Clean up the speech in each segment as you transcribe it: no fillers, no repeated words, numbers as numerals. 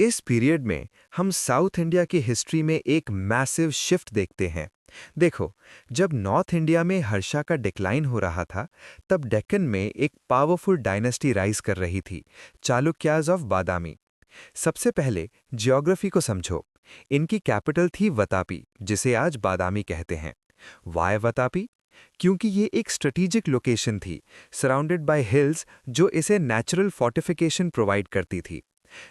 इस पीरियड में हम साउथ इंडिया की हिस्ट्री में एक मैसिव शिफ्ट देखते हैं। देखो, जब नॉर्थ इंडिया में हर्षा का डिक्लाइन हो रहा था, तब डेक्कन में एक पावरफुल डायनेस्टी राइज कर रही थी, चालुक्याज ऑफ बादामी। सबसे पहले ज्योग्राफी को समझो। इनकी कैपिटल थी वतापी, जिसे आज बादामी कहते हैं। वाय वतापी? क्योंकि ये एक स्ट्रेटेजिक लोकेशन थी, सराउंडेड बाय हिल्स, जो इसे नेचुरल फोर्टिफिकेशन प्रोवाइड करती थी।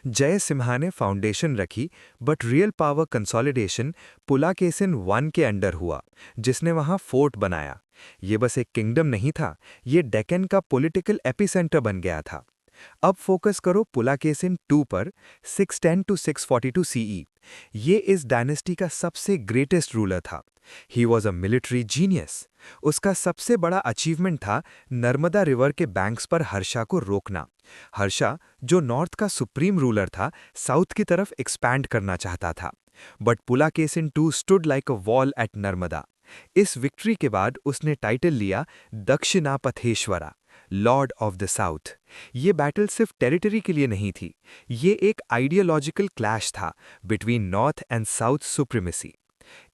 जय सिम्हा ने फाउंडेशन रखी, but real power consolidation Pulakesin one के अंडर हुआ, जिसने वहां फोर्ट बनाया। ये बस एक किंगडम नहीं था, ये डेक्कन का पॉलिटिकल एपिसेंटर बन गया था। अब फोकस करो पुलाकेसिन टू पर, 610 टू 642 सीई। ये इस डायनेस्टी का सबसे ग्रेटेस्ट रूलर था। He was a military genius. उसका सबसे बड़ा अचीवमेंट था नर्मदा रिवर के बैंक्स पर हर्षा को रोकना। हर्षा, जो नॉर्थ का सुप्रीम रूलर था, साउथ की तरफ एक्सपैंड करना चाहता था। But Pulakesin two stood like a wall at Narmada. इस विक्ट्री के बाद उसने टाइटल लिया Dakshinapatheshwara, lord of the south. ये बैटल सिर्फ टेरिटरी के लिए नहीं थी, ये एक आइडियोलॉजिकल क्लैश था between north and south supremacy.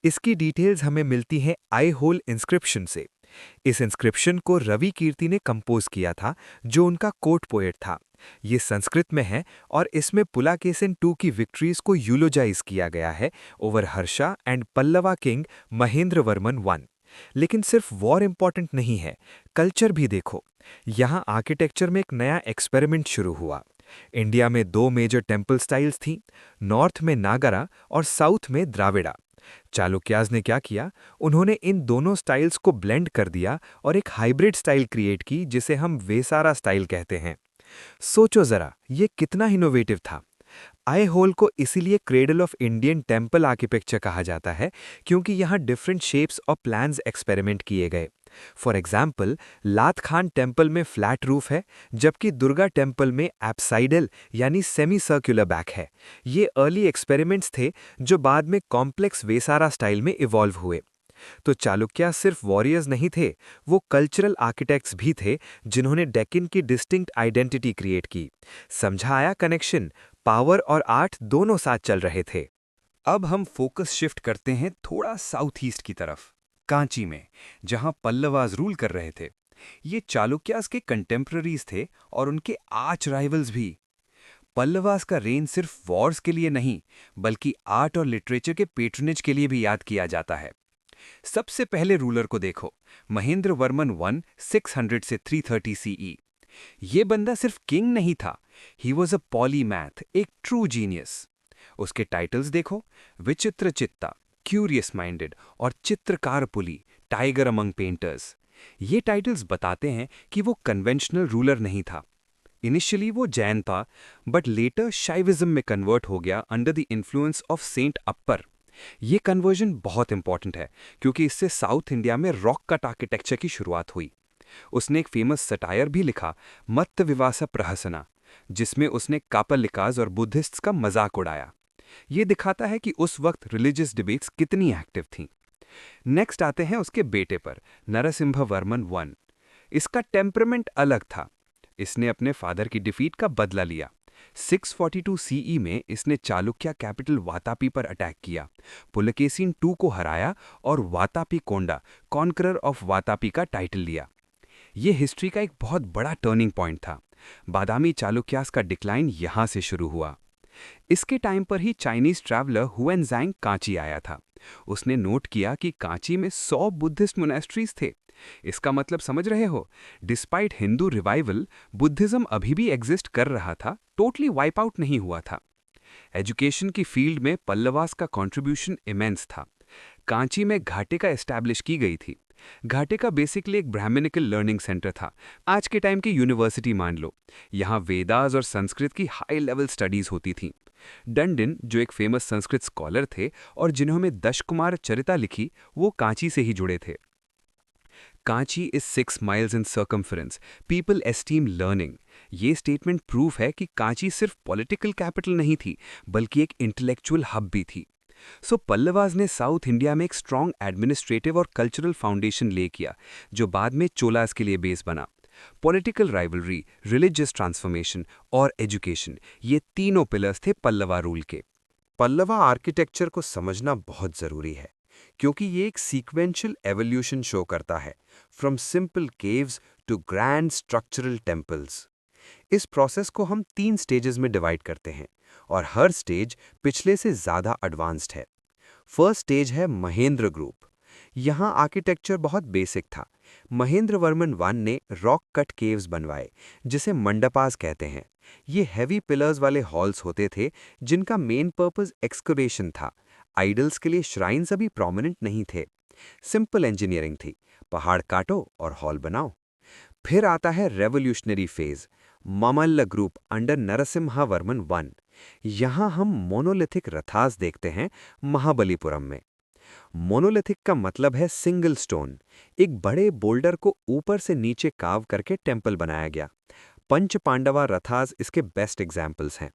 इसकी डिटेल्स हमें मिलती हैं आई होल इंस्क्रिप्शन से। इस इंस्क्रिप्शन को रवि कीर्ति ने कंपोज किया था, जो उनका कोर्ट पोएट था। ये संस्कृत में है और इसमें पुलाकेसिन टू की विक्ट्रीज को यूलोजाइज किया गया है over Harsha and Pallava king Mahendra Varman one. लेकिन सिर्फ वॉर इंपॉर्टेंट नहीं है, कल्चर भी देखो। यहाँ आर्किटेक्चर में एक नया एक्सपेरिमेंट शुरू हुआ। इंडिया में दो मेजर टेम्पल स्टाइल्स थीं, नॉर्थ में नागरा और साउथ में द्राविड़ा। चालुक्याज ने क्या किया? उन्होंने इन दोनों स्टाइल्स को ब्लेंड कर दिया और एक हाइब्रिड स्टाइल क्रिएट की, जिसे हम वेसारा स्टाइल कहते हैं। सोचो जरा, ये कितना इनोवेटिव था। आई होल को इसीलिए cradle of Indian temple architecture कहा जाता है, क्योंकि यहाँ डिफरेंट शेप्स और प्लान्स एक्सपेरिमेंट किए गए। फॉर एग्जाम्पल, लात खान टेम्पल में फ्लैट रूफ है, जबकि दुर्गा टेम्पल में एप्साइडल यानी सेमी सर्कुलर बैक है। ये अर्ली एक्सपेरिमेंट्स थे, जो बाद में कॉम्प्लेक्स वेसारा स्टाइल में इवॉल्व हुए। तो चालुक्य सिर्फ वॉरियर्स नहीं थे, वो कल्चरल आर्किटेक्ट्स भी थे, जिन्होंने डेक्कन की डिस्टिंक्ट आइडेंटिटी क्रिएट की। समझा आया कनेक्शन? पावर और आर्ट दोनों साथ चल रहे थे। अब हम फोकस शिफ्ट करते हैं थोड़ा साउथ ईस्ट की तरफ, कांची में, जहां पल्लवाज रूल कर रहे थे। ये चालुक्यास के कंटेम्प्ररीज थे और उनके आर्च राइवल्स भी। पल्लवास का रेन सिर्फ वॉर्स के लिए नहीं, बल्कि आर्ट और लिटरेचर के पेट्रनेज के लिए भी याद किया जाता है। सबसे पहले रूलर को देखो, महेंद्र वर्मन वन, 600 से 330 सीई। ये बंदा सिर्फ किंग नहीं था, ही वॉज अ पॉलीमैथ, एक ट्रू जीनियस। उसके टाइटल्स देखो, विचित्र चित्ता, क्यूरियस माइंडेड, और चित्रकार पुली, टाइगर अमंग पेंटर्स। ये टाइटल्स बताते हैं कि वो कन्वेंशनल रूलर नहीं था। इनिशियली वो जैन था, बट लेटर शाइविज्म में कन्वर्ट हो गया under the influence of Saint Appar. ये कन्वर्जन बहुत इंपॉर्टेंट है, क्योंकि इससे साउथ इंडिया में रॉक कट आर्किटेक्चर की शुरुआत हुई। उसने एक फेमस सटायर भी लिखा, मत्त विवासा प्रहसना, जिसमें उसने कापलिकाज और बुद्धिस्ट्स का मजाक उड़ाया। ये दिखाता है कि उस वक्त रिलीजियस डिबेट्स कितनी एक्टिव थीं। नेक्स्ट आते हैं उसके बेटे पर, नरसिम्हा वर्मन वन। इसका टेम्परामेंट अलग था। इसने अपने फादर की डिफीट का बदला लिया। 642 सीई में इसने चालुक्य कैपिटल वातापी पर अटैक किया, पुलकेसिन टू को हराया और वातापी कोंडा, कॉन्करर ऑफ वातापी का टाइटल लिया। ये हिस्ट्री का एक बहुत बड़ा टर्निंग पॉइंट था। बादामी चालुक्यास का डिक्लाइन यहाँ से शुरू हुआ। इसके टाइम पर ही चाइनीज ट्रैवलर हुएनज़ैंग कांची आया था। उसने नोट किया कि कांची में 100 बुद्धिस्ट मोनेस्ट्रीज थे। इसका मतलब समझ रहे हो? डिस्पाइट हिंदू रिवाइवल, बुद्धिज्म अभी भी एग्जिस्ट कर रहा था, टोटली वाइप आउट नहीं हुआ था। एजुकेशन की फील्ड में पल्लवास का कंट्रीब्यूशन इमेंस था। कांची में घाटे का एस्टैब्लिश की गई थी। घाटे का बेसिकली एक ब्राह्मणिकल लर्निंग सेंटर था, आज के टाइम की यूनिवर्सिटी मान लो। यहाँ वेदास और संस्कृत की हाई लेवल स्टडीज होती थीं। डंडिन, जो एक फेमस संस्कृत स्कॉलर थे और जिन्होंने दशकुमार चरिता लिखी, वो कांची से ही जुड़े थे। Kanchi is 6 miles in circumference, people esteem learning. ये स्टेटमेंट प्रूफ है कि कांची सिर्फ पॉलिटिकल कैपिटल नहीं थी, बल्कि एक इंटेलेक्चुअल हब भी थी। सो पल्लवाज ने साउथ इंडिया में एक स्ट्रॉन्ग एडमिनिस्ट्रेटिव और कल्चरल फाउंडेशन ले किया, जो बाद में चोलास के लिए बेस बना। पॉलिटिकल राइवलरी, रिलीजियस ट्रांसफॉर्मेशन और एजुकेशन, ये तीनों पिलर्स थे पल्लवा रूल के। पल्लवा आर्किटेक्चर को समझना बहुत जरूरी है क्योंकि ये एक सीक्वेंशियल एवोल्यूशन शो करता है, from simple caves to grand structural temples. इस प्रोसेस को हम 3 स्टेजेस में डिवाइड करते हैं और हर स्टेज पिछले से ज़्यादा एडवांस्ड है। फर्स्ट स्टेज है महेंद्र ग्रुप। यहाँ आर्किटेक्चर बहुत बेसिक था। महेंद्र वर्मन वन ने रॉक कट केव्स बनवाए, जिसे मंडपास कहते हैं। ये हैवी पिलर्स वाले हॉल्स होते थे जिनका मेन पर्पस एक्सकवेशन था। आइडल्स के लिए श्राइन्स अभी प्रोमिनेंट नहीं थे। सिंपल इंजीनियरिंग थी, पहाड़ काटो और हॉल बनाओ। फिर आता है revolutionary phase, Mamalla group under Narasimha Varman one. यहाँ हम मोनोलिथिक रथास देखते हैं महाबलीपुरम में। मोनोलिथिक का मतलब है सिंगल स्टोन। एक बड़े बोल्डर को ऊपर से नीचे काव करके टेम्पल बनाया गया। पंच पांडवा रथास इसके बेस्ट एग्जाम्पल्स हैं।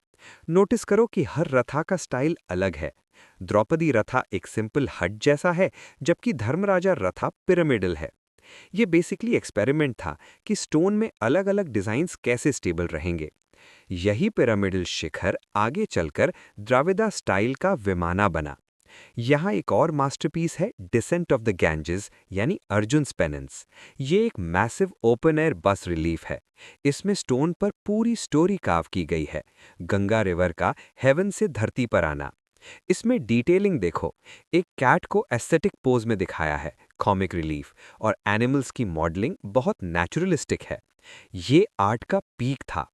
नोटिस करो कि हर रथा का स्टाइल अलग है। द्रौपदी रथा एक सिंपल हट जैसा है, जबकि धर्मराजा रथा पिरामिडल है। ये बेसिकली एक्सपेरिमेंट था कि स्टोन में अलग अलग डिजाइन्स कैसे स्टेबल रहेंगे। यही पिरामिडल शिखर आगे चलकर द्राविड़ा स्टाइल का विमाना बना। यहाँ एक और मास्टरपीस है डिसेंट ऑफ द गैंजेस यानी अर्जुन्स पेनेंस। ये एक मैसिव ओपन एयर बस रिलीफ है। इसमें स्टोन पर पूरी स्टोरी कार्व की गई है, गंगा रिवर का हेवन से धरती पर आना। इसमें डिटेलिंग देखो, एक कैट को एस्थेटिक पोज में दिखाया है, कॉमिक रिलीफ, और एनिमल्स की मॉडलिंग बहुत नेचुरलिस्टिक है। ये आर्ट का पीक था।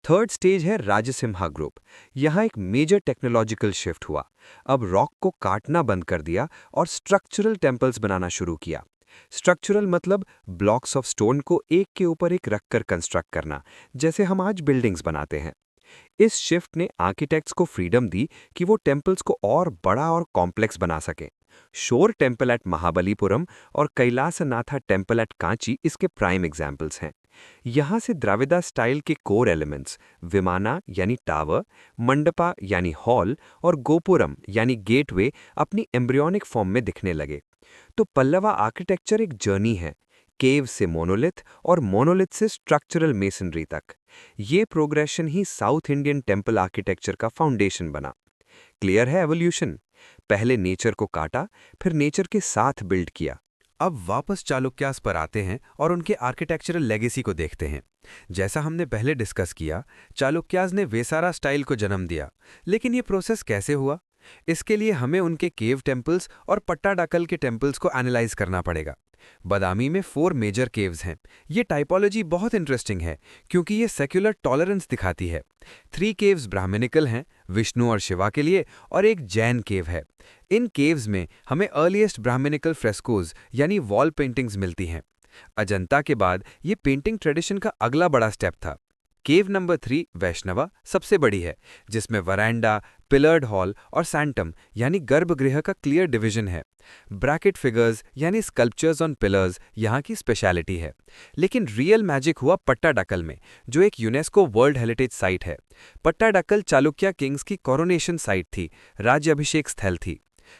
थर्ड स्टेज है राजसिम्हा ग्रुप। यहाँ एक मेजर टेक्नोलॉजिकल शिफ्ट हुआ। अब रॉक को काटना बंद कर दिया और स्ट्रक्चरल टेम्पल्स बनाना शुरू किया। स्ट्रक्चरल मतलब ब्लॉक्स ऑफ स्टोन को एक के ऊपर एक रखकर कंस्ट्रक्ट करना, जैसे हम आज बिल्डिंग्स बनाते हैं। इस शिफ्ट ने आर्किटेक्ट्स को फ्रीडम दी कि वो टेम्पल्स को और बड़ा और कॉम्प्लेक्स बना सकें। शोर टेम्पल एट महाबलीपुरम और कैलासनाथा टेम्पल एट कांची इसके प्राइम एग्जाम्पल्स हैं। यहाँ से द्राविड़ा स्टाइल के कोर एलिमेंट्स विमाना यानी टावर, मंडपा यानी हॉल और गोपुरम यानी गेटवे अपनी एम्ब्रियोनिक फॉर्म में दिखने लगे। तो पल्लवा आर्किटेक्चर एक जर्नी है, केव से मोनोलिथ और मोनोलिथ से स्ट्रक्चरल मेसनरी तक। ये प्रोग्रेशन ही साउथ इंडियन टेम्पल आर्किटेक्चर का फाउंडेशन बना। क्लियर है एवोल्यूशन? पहले नेचर को काटा, फिर नेचर के साथ बिल्ड किया। अब वापस चालुक्यास पर आते हैं और उनके आर्किटेक्चरल लेगेसी को देखते हैं। जैसा हमने पहले डिस्कस किया, चालुक्यास ने वेसारा स्टाइल को जन्म दिया। लेकिन ये प्रोसेस कैसे हुआ? इसके लिए हमें उनके केव टेम्पल्स और पट्टाडाकल के टेम्पल्स को एनालाइज करना पड़ेगा। बदामी में 4 मेजर केव्स हैं। ये टाइपोलॉजी बहुत इंटरेस्टिंग है क्योंकि ये सेक्युलर टॉलरेंस दिखाती है। 3 केव्स ब्राह्मणिकल हैं, विष्णु और शिवा के लिए, और एक जैन केव है। इन केव्स में हमें अर्लीस्ट ब्राह्मणिकल फ्रेस्कोज यानी वॉल पेंटिंग्स मिलती हैं। अजंता के बाद ये पेंटिंग ट्रेडिशन का अगला बड़ा स्टेप था। केव नंबर 3 वैष्णवा सबसे बड़ी है, जिसमें वरांडा, पिलर्ड हॉल और सैंटम यानी गर्भगृह का क्लियर डिवीजन है। ब्रैकेट फिगर्स यानी स्कल्पचर्स ऑन पिलर्स यहाँ की स्पेशलिटी है। लेकिन रियल मैजिक हुआ पट्टाडकल में, जो एक यूनेस्को वर्ल्ड हेरिटेज साइट है। पट्टाडकल चालुक्य किंग्स की कोरोनेशन साइट थी, राज्याभिषेक स्थल थी।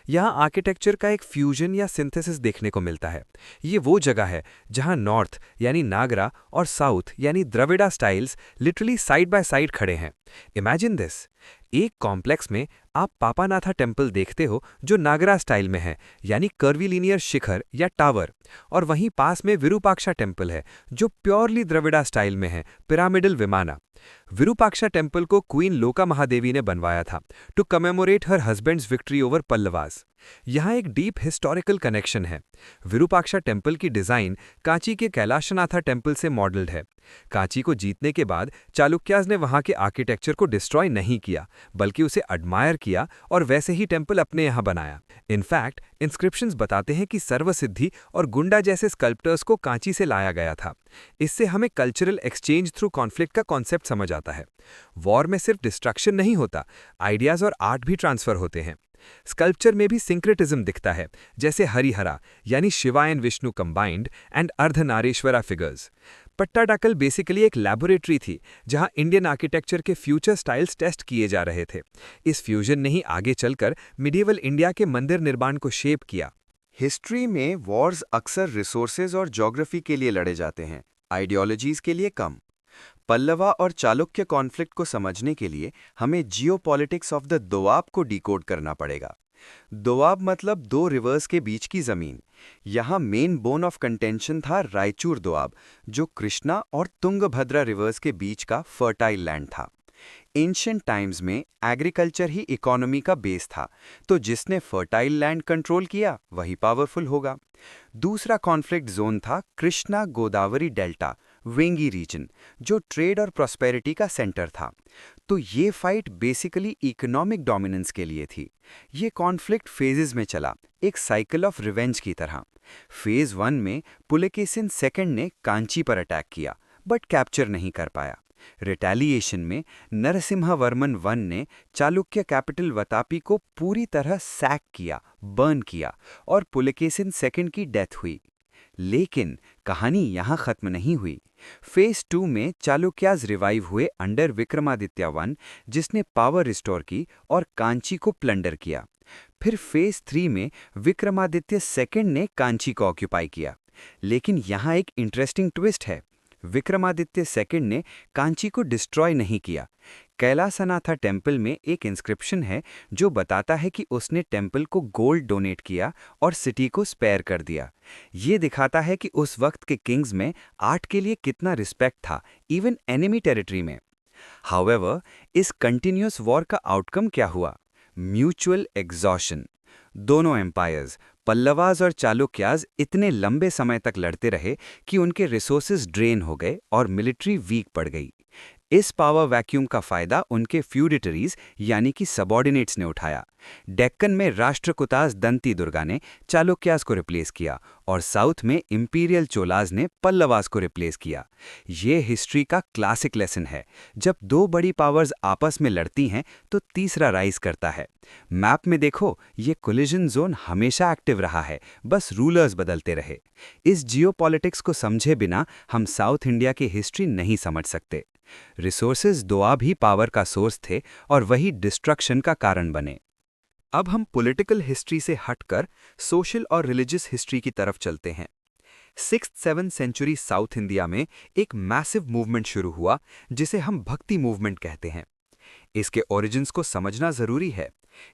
यहाँ आर्किटेक्चर का एक फ्यूजन या सिंथेसिस देखने को मिलता है। ये वो जगह है जहाँ नॉर्थ यानी नागरा और साउथ यानी Dravida styles literally side by side खड़े हैं। इमेजिन दिस, एक कॉम्प्लेक्स में आप पापानाथा टेम्पल देखते हो जो नागरा स्टाइल में है यानी कर्वीलिनियर शिखर या टावर, और वहीं पास में विरूपाक्षा टेम्पल है जो प्योरली द्रविड़ा स्टाइल में है, पिरामिडल विमाना। विरूपाक्षा टेम्पल को क्वीन लोका महादेवी ने बनवाया था to commemorate her husband's victory over Pallavas. यहाँ एक डीप हिस्टोरिकल कनेक्शन है। विरूपाक्षा टेम्पल की डिजाइन कांची के कैलाशनाथा टेम्पल से मॉडल्ड है। कांची को जीतने के बाद चालुक्यास ने वहां के आर्किटेक्चर को डिस्ट्रॉय नहीं किया, बल्कि उसे एडमायर किया और वैसे ही टेम्पल अपने यहाँ बनाया। इनफैक्ट इंस्क्रिप्शंस बताते हैं कि सर्वसिद्धि और गुंडा जैसे स्कल्प्टर्स को कांची से लाया गया था। इससे हमें कल्चरल एक्सचेंज थ्रू कॉन्फ्लिक्ट का कॉन्सेप्ट समझ आता है। वॉर में सिर्फ डिस्ट्रक्शन नहीं होता, आइडियाज और आर्ट भी ट्रांसफर होते हैं। स्कल्पचर में भी सिंक्रेटिज्म दिखता है, जैसे हरिहरा यानी Shiva and Vishnu combined and Ardhanareshwara figures. Pattadakal basically एक लैबोरेटरी थी जहां इंडियन आर्किटेक्चर के फ्यूचर स्टाइल्स टेस्ट किए जा रहे थे। इस फ्यूजन ने ही आगे चलकर मिडिएवल इंडिया के मंदिर निर्माण को शेप किया। हिस्ट्री में वॉर्स अक्सर रिसोर्सेज और ज्योग्राफी के लिए लड़े जाते हैं। आइडियोलॉजीज के लिए कम। पल्लवा और चालुक्य कॉन्फ्लिक्ट को समझने के लिए हमें जियोपॉलिटिक्स ऑफ द दोआब को डिकोड करना पड़ेगा। दोआब मतलब दो रिवर्स के बीच की जमीन। यहाँ मेन बोन ऑफ कंटेंशन था रायचूर दोआब, जो कृष्णा और तुंगभद्रा रिवर्स के बीच का फर्टाइल लैंड था। एंशिएंट टाइम्स में एग्रीकल्चर ही इकोनॉमी का बेस था, तो जिसने फर्टाइल लैंड कंट्रोल किया वही पावरफुल होगा। दूसरा कॉन्फ्लिक्ट जोन था कृष्णा गोदावरी डेल्टा वेंगी रीजन, जो ट्रेड और प्रॉस्पेरिटी का सेंटर था। तो ये फाइट बेसिकली इकोनॉमिक डोमिनेंस के लिए थी। ये कॉन्फ्लिक्ट फेजेस में चला, एक साइकिल ऑफ रिवेंज की तरह। फेज 1 में पुलकेशिन सेकंड ने कांची पर अटैक किया, बट कैप्चर नहीं कर पाया। रिटेलिएशन में नरसिम्हावर्मन वन ने चालुक्य कैपिटल वतापी को पूरी तरह सैक किया, बर्न किया, और पुलकेशिन सेकंड की डेथ हुई। लेकिन कहानी यहाँ खत्म नहीं हुई। फेज 2 में चालुक्याज रिवाइव हुए अंडर विक्रमादित्य वन, जिसने पावर रिस्टोर की और कांची को प्लंडर किया। फिर फेज 3 में विक्रमादित्य सेकंड ने कांची को ऑक्यूपाई किया। लेकिन यहाँ एक इंटरेस्टिंग ट्विस्ट है। विक्रमादित्य सेकंड ने कांची को डिस्ट्रॉय नहीं किया। कैलासनाथा टेम्पल में एक इंस्क्रिप्शन है जो बताता है कि उसने टेम्पल को गोल्ड डोनेट किया और सिटी को स्पेयर कर दिया। ये दिखाता है कि उस वक्त के किंग्स में आर्ट के लिए कितना रिस्पेक्ट था, इवन एनिमी टेरिटरी में। हाउएवर, इस कंटिन्यूअस वॉर का आउटकम क्या हुआ? Mutual exhaustion. दोनों एम्पायर्स, पल्लवाज और चालुक्याज, इतने लंबे समय तक लड़ते रहे कि उनके रिसोर्सेज ड्रेन हो गए और मिलिट्री वीक पड़ गई। इस पावर वैक्यूम का फायदा उनके फ्यूडिटरीज यानी कि सबॉर्डिनेट्स ने उठाया। डेक्कन में राष्ट्रकुताज दंती दुर्गा ने चालुक्याज को रिप्लेस किया और साउथ में इंपीरियल चोलाज ने पल्लवाज को रिप्लेस किया। ये हिस्ट्री का क्लासिक लेसन है। जब दो बड़ी पावर्स आपस में लड़ती हैं तो तीसरा राइज करता है। मैप में देखो, ये कोलिजन जोन हमेशा एक्टिव रहा है, बस रूलर्स बदलते रहे। इस जियोपॉलिटिक्स को समझे बिना हम साउथ इंडिया की हिस्ट्री नहीं समझ सकते। रिसोर्सेज दोआब ही पावर का सोर्स थे और वही डिस्ट्रक्शन का कारण बने। अब हम पॉलिटिकल हिस्ट्री से हटकर सोशल और रिलीजियस हिस्ट्री की तरफ चलते हैं। 6th-7th सेंचुरी साउथ इंडिया में एक मैसिव मूवमेंट शुरू हुआ जिसे हम भक्ति मूवमेंट कहते हैं। इसके ओरिजिन्स को समझना जरूरी है।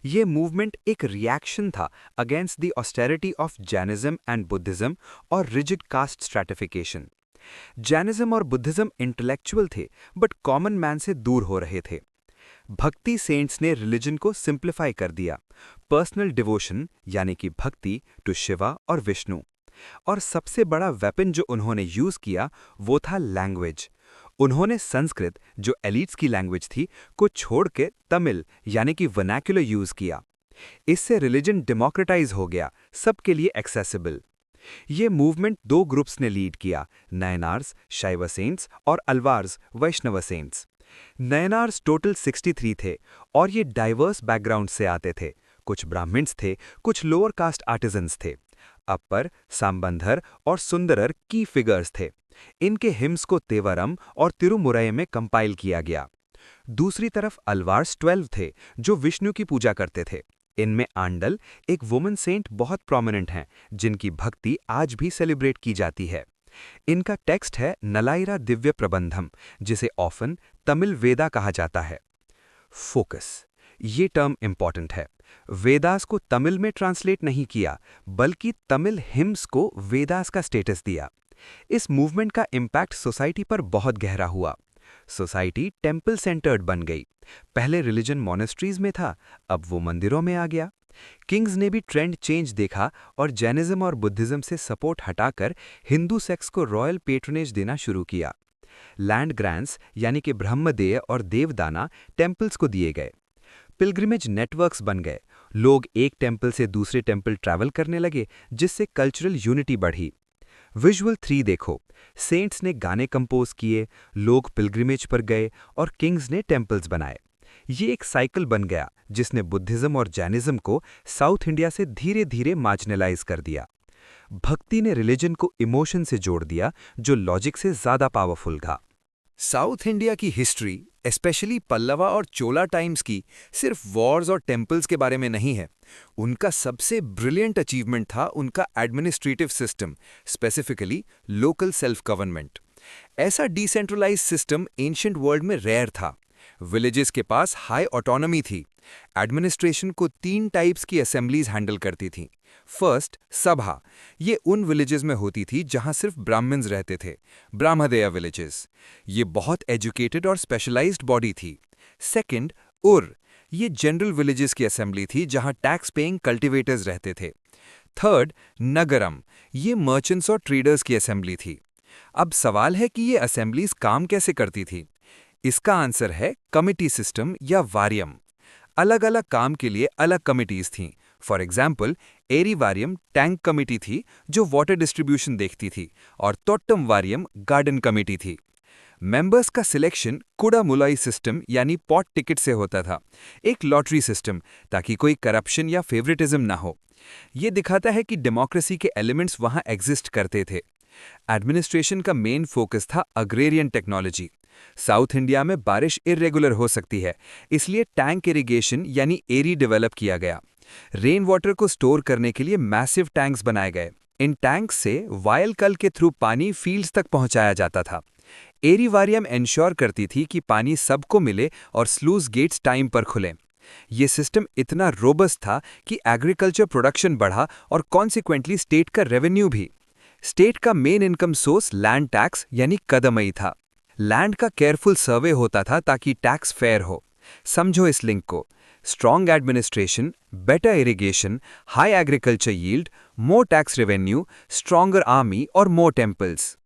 ये मूवमेंट एक रिएक्शन था against the austerity of Jainism and Buddhism और रिजिड कास्ट स्ट्रैटिफिकेशन। जैनिज्म और बुद्धिज्म इंटेलेक्चुअल थे, बट कॉमन मैन से दूर हो रहे थे। भक्ति सेंट्स ने रिलीजन को सिंप्लीफाई कर दिया। पर्सनल डिवोशन यानी कि भक्ति टू शिवा और विष्णु। और सबसे बड़ा वेपन जो उन्होंने यूज किया वो था लैंग्वेज। उन्होंने संस्कृत, जो एलिट्स की लैंग्वेज थी, को छोड़ के तमिल यानी कि वर्नाक्युलर यूज किया। इससे रिलीजन डेमोक्रेटाइज हो गया, सबके लिए एक्सेसिबल। ये मूवमेंट दो ग्रुप्स ने लीड किया, नयनार्स शैव सेंट्स और अल्वार्स वैष्णव सेंट्स। नयनार्स टोटल 63 थे और ये डाइवर्स बैकग्राउंड से आते थे। कुछ ब्राह्मण्स थे, कुछ लोअर कास्ट आर्टिजन्स थे। अप्पर, सांबंधर और सुंदरर की फिगर्स थे। इनके हिम्स को तेवरम और तिरुमुरई में कंपाइल किया गया। दूसरी तरफ अल्वार्स 12 थे जो विष्णु की पूजा करते थे। इनमें आंडल, एक वुमन सेंट, बहुत प्रोमिनेंट हैं, जिनकी भक्ति आज भी सेलिब्रेट की जाती है। इनका टेक्स्ट है नलाइरा दिव्य प्रबंधम, जिसे ऑफन तमिल वेदा कहा जाता है। फोकस, ये टर्म इंपॉर्टेंट है। वेदास को तमिल में ट्रांसलेट नहीं किया, बल्कि तमिल हिम्स को वेदास का स्टेटस दिया। इस मूवमेंट का इम्पैक्ट सोसाइटी पर बहुत गहरा हुआ। सोसाइटी टेम्पल सेंटर्ड बन गई। पहले रिलीजन मॉनेस्ट्रीज में था, अब वो मंदिरों में आ गया। किंग्स ने भी ट्रेंड चेंज देखा और जैनिज्म और बुद्धिज्म से सपोर्ट हटाकर हिंदू सेक्स को रॉयल पेट्रोनेज देना शुरू किया। लैंड ग्रांट्स यानी कि ब्रह्मदेय और देवदाना टेम्पल्स को दिए गए। पिलग्रिमेज नेटवर्क्स बन गए। लोग एक टेम्पल से दूसरे टेम्पल ट्रैवल करने लगे, जिससे कल्चरल यूनिटी बढ़ी। विजुअल 3 देखो, सेंट्स ने गाने कंपोज किए, लोग पिलग्रिमेज पर गए और किंग्स ने टेम्पल्स बनाए। ये एक साइकिल बन गया जिसने बुद्धिज्म और जैनिज्म को साउथ इंडिया से धीरे धीरे मार्जिनलाइज कर दिया। भक्ति ने रिलीजन को इमोशन से जोड़ दिया, जो लॉजिक से ज्यादा पावरफुल था। साउथ इंडिया की हिस्ट्री, स्पेशली पल्लवा और चोला टाइम्स की, सिर्फ वॉर्स और टेम्पल्स के बारे में नहीं है। उनका सबसे ब्रिलियंट अचीवमेंट था उनका administrative system, specifically local self government. ऐसा डिसेंट्रलाइज्ड सिस्टम एंशिएंट वर्ल्ड में रेयर था। विलेजेस के पास हाई ऑटोनॉमी थी। एडमिनिस्ट्रेशन को 3 टाइप्स की असेंबलीज हैंडल करती थीं। फर्स्ट, सभा। ये उन विलेजेस में होती थी जहां सिर्फ ब्राह्मण्स रहते थे, ब्राह्मदेय विलेजेस। ये बहुत एजुकेटेड और स्पेशलाइज्ड बॉडी थी। सेकंड, उर। ये जनरल विलेजेस की असेंबली थी जहां टैक्स पेइंग कल्टिवेटर्स रहते थे। थर्ड, नगरम। ये मर्चेंट्स और ट्रेडर्स की असेंबली थी। अब सवाल है कि ये असेंबलीज काम कैसे करती थी। इसका आंसर है कमिटी सिस्टम या वारियम। अलग अलग काम के लिए अलग कमिटीज थीं। For example, Eri Variyam tank committee थी जो वाटर डिस्ट्रीब्यूशन देखती थी, और तोट्टम वारियम गार्डन कमिटी थी। मेंबर्स का सिलेक्शन कुडामुलाई सिस्टम यानी पॉट टिकट से होता था, एक लॉटरी सिस्टम, ताकि कोई करप्शन या फेवरेटिज्म ना हो। ये दिखाता है कि डेमोक्रेसी के एलिमेंट्स वहां एग्जिस्ट करते थे। एडमिनिस्ट्रेशन का मेन फोकस था अग्रेरियन टेक्नोलॉजी। साउथ इंडिया में बारिश इरेगुलर हो सकती है, इसलिए टैंक इरिगेशन यानी एरी डेवलप किया गया। रेन वाटर को स्टोर करने के लिए मैसिव टैंक्स बनाए गए। इन टैंक्स से वायल कल के थ्रू पानी फील्ड्स तक पहुंचाया जाता था। एरी वारियम इंश्योर करती थी कि पानी सबको मिले और स्लूज गेट्स टाइम पर खुलें। ये सिस्टम इतना रोबस्ट था कि एग्रीकल्चर प्रोडक्शन बढ़ा और कॉन्सिक्वेंटली स्टेट का रेवेन्यू भी। स्टेट का main income source land tax यानी कदमई था। लैंड का केयरफुल सर्वे होता था ताकि टैक्स फेयर हो। समझो इस लिंक को। Strong administration, better irrigation, high agriculture yield, more tax revenue, stronger army और मोर टेम्पल्स।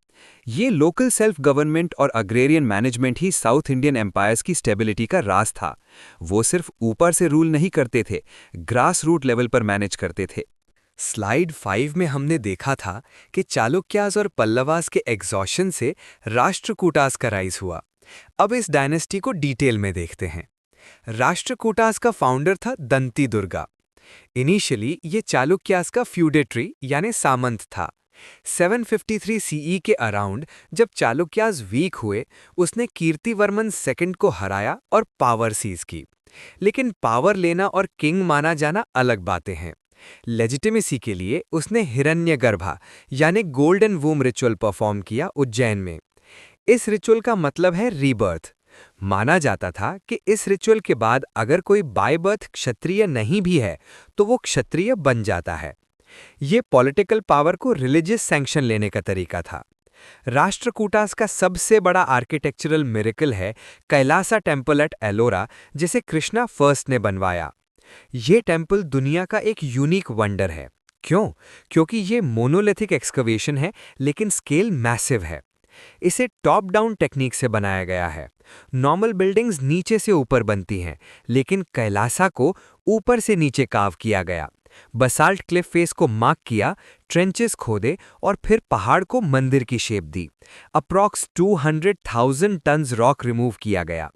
ये लोकल सेल्फ गवर्नमेंट और अग्रेरियन मैनेजमेंट ही साउथ इंडियन एम्पायर्स की स्टेबिलिटी का राज था। वो सिर्फ ऊपर से रूल नहीं करते थे, ग्रास रूट लेवल पर मैनेज करते थे। स्लाइड 5 में हमने देखा था कि चालुक्यास और पल्लवास के एग्जॉशन से राष्ट्रकूटास का राइज हुआ। अब इस डायनेस्टी को डिटेल में देखते हैं। राष्ट्रकूटास का फाउंडर था दंती दुर्गा। इनिशियली ये चालुक्यास का फ्यूडेटरी यानी सामंत था। 753 सीई के अराउंड जब चालुक्यास वीक हुए, उसने कीर्तिवर्मन सेकंड को हराया और पावर सीज की। लेकिन पावर लेना और किंग माना जाना अलग बातें हैं। लेजिटिमेसी के लिए उसने हिरण्यगर्भा यानी गोल्डन वूम रिचुअल परफॉर्म किया उज्जैन में। इस रिचुअल का मतलब है रीबर्थ। माना जाता था कि इस रिचुअल के बाद अगर कोई बाय बर्थ क्षत्रिय नहीं भी है तो वो क्षत्रिय बन जाता है। ये पॉलिटिकल पावर को रिलीजियस सैंक्शन लेने का तरीका था। राष्ट्रकूटास का सबसे बड़ा आर्किटेक्चरल मिरेकल है कैलासा टेम्पल एट एलोरा, जिसे कृष्णा फर्स्ट ने बनवाया। ये टेम्पल दुनिया का एक यूनिक वंडर है। क्यों? क्योंकि ये मोनोलिथिक एक्सकवेशन है, लेकिन स्केल मैसिव है। इसे टॉप डाउन टेक्निक से बनाया गया है। नॉर्मल बिल्डिंग्स नीचे से ऊपर बनती हैं, लेकिन कैलासा को ऊपर से नीचे काव किया गया। बसाल्ट क्लिफ फेस को मार्क किया, ट्रेंचेस खोदे और फिर पहाड़ को मंदिर की शेप दी। अप्रॉक्स 200,000 टन्स रॉक रिमूव किया गया।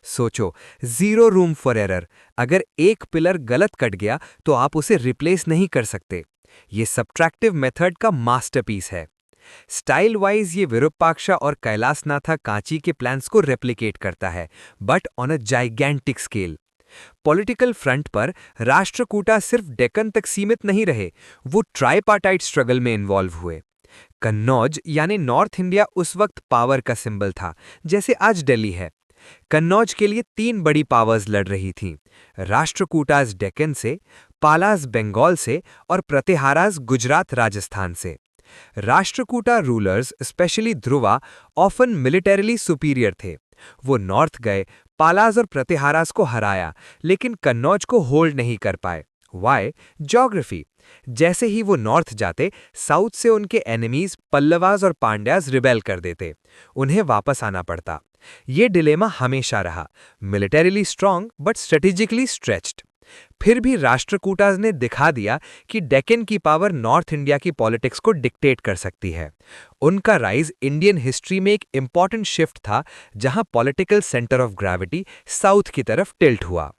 सोचो, जीरो रूम फॉर एरर। अगर एक पिलर गलत कट गया तो आप उसे रिप्लेस नहीं कर सकते। ये सब्ट्रैक्टिव मेथड का मास्टरपीस है। स्टाइल वाइज ये विरूपाक्षा और कैलासनाथा कांची के प्लान्स को रेप्लिकेट करता है, but on a gigantic scale. Political front पर राष्ट्रकूटा सिर्फ डेक्कन तक सीमित नहीं रहे, वो ट्राइपार्टाइट स्ट्रगल में इन्वॉल्व हुए। कन्नौज यानी नॉर्थ इंडिया उस वक्त पावर का सिंबल था, जैसे आज दिल्ली है। कन्नौज के लिए 3 बड़ी पावर्स लड़ रही थीं, राष्ट्रकूटास डेक्कन से, पालास बंगाल से और प्रतिहारास गुजरात राजस्थान से। Rashtrakuta rulers, especially Dhruva, often militarily superior थे। वो नॉर्थ गए, पालास और प्रतिहारास को हराया, लेकिन कन्नौज को होल्ड नहीं कर पाए। वाई? ज्योग्राफी। जैसे ही वो नॉर्थ जाते, साउथ से उनके एनिमीज पल्लवास और पांड्यास रिबेल कर देते। उन्हें वापस आना पड़ता। ये डिलेमा हमेशा रहा, militarily strong but strategically stretched. फिर भी राष्ट्रकूटास ने दिखा दिया कि डेक्कन की पावर नॉर्थ इंडिया की पॉलिटिक्स को डिक्टेट कर सकती है। उनका राइज इंडियन हिस्ट्री में एक इंपॉर्टेंट शिफ्ट था, जहां political centre of gravity south की तरफ टिल्ट हुआ।